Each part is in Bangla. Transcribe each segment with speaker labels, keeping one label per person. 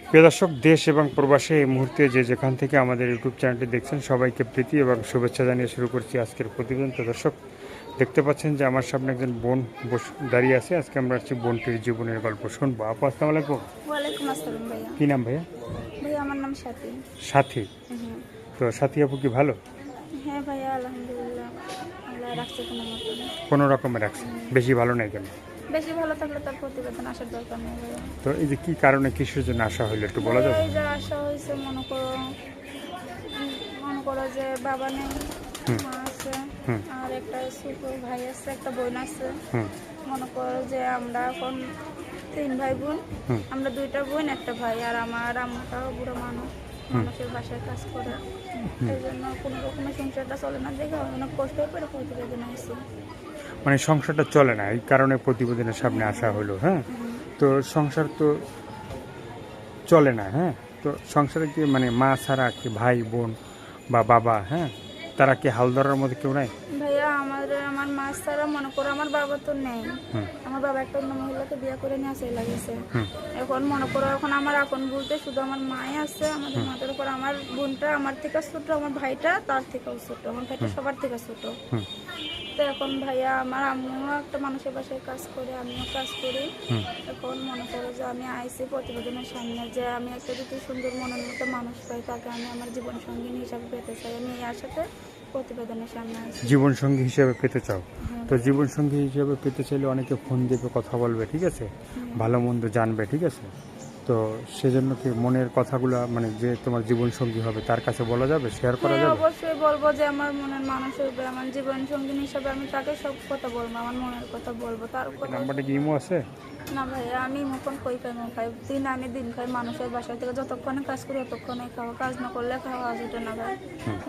Speaker 1: প্রিয় দর্শক, দেশ এবং প্রবাসে এই মুহূর্তে যে যেখান থেকে আমাদের ইউটিউব চ্যানেলটি দেখছেন সবাইকে প্রীতি এবং শুভেচ্ছা জানিয়ে শুরু করছি আজকের প্রতিবেদন। তো দর্শক, দেখতে পাচ্ছেন যে আমার সামনে একজন বোন দাঁড়িয়ে আছে। আজকে আমরা হচ্ছে বোনটির জীবনের গল্প শুনবো। আপু, আসসালামু আলাইকুম।
Speaker 2: ওয়ালাইকুম আসসালাম ভাইয়া।
Speaker 1: কী নাম ভাইয়া?
Speaker 2: ভাইয়া আমার নাম সাথী।
Speaker 1: সাথী।
Speaker 2: হ্যাঁ।
Speaker 1: তো সাথী আপু কি ভালো?
Speaker 2: হ্যাঁ ভাইয়া, আলহামদুলিল্লাহ আল্লাহ রাখছে কোনো মতন।
Speaker 1: কোনো রকমে রাখছে? বেশি ভালো নাই কেন?
Speaker 2: বেশি ভালো থাকলে তার প্রতিবেদন আসার দরকার নেই ভাইয়া।
Speaker 1: তো এই যে কী কারণে কিসের জন্য আসা হইলো একটু বলা যাবে?
Speaker 2: এই যে আশা হয়েছে, মনে করো যে বাবা নেই,
Speaker 1: হুম।
Speaker 2: মা আছে,
Speaker 1: হুম।
Speaker 2: আর একটা ছোট ভাই আছে, একটা বোন আছে।
Speaker 1: হুম।
Speaker 2: মনে করো যে আমরা এখন 3 ভাই বোন।
Speaker 1: হুম।
Speaker 2: আমরা 2টা বোন, একটা ভাই। আর আমার আম্মুটাও বুড়ো মানুষের বাসায় কাজ করে। এই জন্য কোনো রকমের সংসারটা চলে না দেখে অনেক কষ্ট করে প্রতিবেদন আসছে।
Speaker 1: মানে সংসারটা চলে না, এই কারণে প্রতিবেদনের সামনে আসা হলো। হ্যাঁ, তো সংসার তো চলে না। হ্যাঁ, তো সংসারে কি মানে মা ছাড়া কি ভাই বোন বা বাবা, হ্যাঁ, তারা কি হাল ধরার মধ্যে কেউ নাই?
Speaker 2: ভাইয়া আমার মা ছাড়া মনে করো আমার বাবা তো নেই।
Speaker 1: হুম।
Speaker 2: আমার বাবা একটা অন্য মহিলাকে বিয়ে করে নিয়ে আসে লাগিয়েছে।
Speaker 1: হুম।
Speaker 2: এখন মনে করো এখন আমার আপন বলতে শুধু আমার মাই আছে আমাদের মাথার উপর। আমার বোনটা আমার থেকে ছোট, আমার ভাইটা তার থেকেও ছোট, আমার ভাইটা সবার থেকে ছোট।
Speaker 1: হুম।
Speaker 2: তো এখন ভাইয়া আমার আম্মুও একটা মানুষের বাসায় কাজ করে, আমিও কাজ করি।
Speaker 1: হুম।
Speaker 2: এখন মনে করো যে আমি আইসি প্রতিবেদনের সামনে যে আমি একটা যদি সুন্দর মনের মতো মানুষ পাই তাকে আমি আমার জীবন সঙ্গিনী হিসাবে পেতে চাই। আমি এই আশাতে প্রতিবেদনের সামনে আসি।
Speaker 1: জীবনসঙ্গী হিসেবে পেতে চাও?
Speaker 2: হ্যাঁ।
Speaker 1: তো জীবনসঙ্গী হিসেবে পেতে চাইলে অনেকে ফোন দেবে, কথা বলবে, ঠিক আছে, ভালো মন্দ জানবে, ঠিক আছে। তো সেজন্য কি মনের কথাগুলো মানে যে তোমার জীবনসঙ্গী হবে তার কাছে বলা যাবে, শেয়ার করা
Speaker 2: হ্যাঁ,
Speaker 1: যাবে?
Speaker 2: অবশ্যই বলবো যে আমার মনের মানুষ হবে, আমার জীবন সঙ্গিনী হিসাবে আমি তাকে সব কথা বলবো, আমার মনের কথা বলবো তার কথা।
Speaker 1: নাম্বারটা কি ইমো আছে?
Speaker 2: না ভাইয়া, আমি মুখন কই পাই খাই, দিন আনি দিন খাই মানুষের বাসা থেকে, যতক্ষণে কাজ করি ততক্ষণে খাওয়া, কাজ না করলে খাওয়া আসবে না ভাই।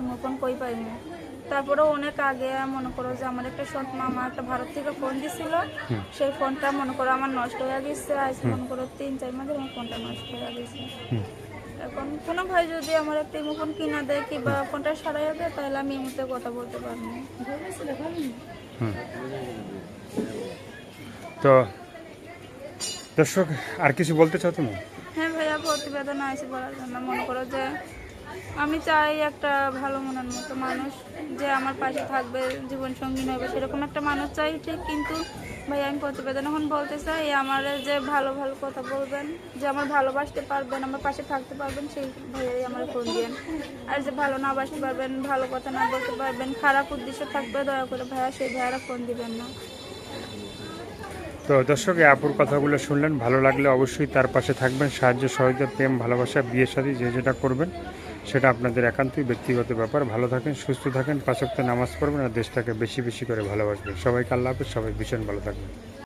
Speaker 2: মুখন কই পাই না। তারপরে অনেক আগে মনে করো যে আমার একটা সৎ মামা একটা ভারত থেকে ফোন দিছিল। সেই ফোনটা মনে করো আমার নষ্ট হয়ে গেছে। আজ মনে করো 3-4 মাস আমার ফোনটা নষ্ট হয়ে গেছে। এখন কোনো ভাই যদি আমার একটা ইমো ফোন কিনা দেয় কিংবা ফোনটা সারাই দেয় তাহলে আমি ইমোতে কথা বলতে পারবো।
Speaker 1: হুম। তো দর্শক, আর কিছু বলতে চাও তুমি?
Speaker 2: হ্যাঁ ভাইয়া, প্রতিবেদন আইসি বলার জন্য মনে করো যে আমি চাই একটা ভালো মনের মতো মানুষ যে আমার পাশে থাকবে, জীবন সঙ্গী হবে, সেরকম একটা মানুষ চাই ঠিক। কিন্তু ভাইয়া আমি প্রতিবেদন এখন বলতে চাই আমার যে ভালো ভালো কথা বলবেন, যে আমার ভালোবাসতে পারবেন, আমার পাশে থাকতে পারবেন, সেই ভাইয়াই আমার ফোন দিন। আর যে ভালো না বাসতে পারবেন, ভালো কথা না বলতে পারবেন, খারাপ উদ্দেশ্য থাকবে, দয়া করে ভাইয়া সেই ভাইয়ারা ফোন দিবেন না।
Speaker 1: তো দর্শক, এই আপুর কথাগুলো শুনলেন, ভালো লাগলে অবশ্যই তার পাশে থাকবেন। সাহায্য সহযোগিতা, প্রেম, ভালোবাসা, বিয়ে শাদী যে যেটা করবেন সেটা আপনাদের একান্তই ব্যক্তিগত ব্যাপার। ভালো থাকেন, সুস্থ থাকেন, 5 ওয়াক্ত নামাজ পড়বেন আর দেশটাকে বেশি বেশি করে ভালোবাসবেন। সবাইকে আল্লাহ হাফেজ, সবাই ভীষণ ভালো থাকবেন।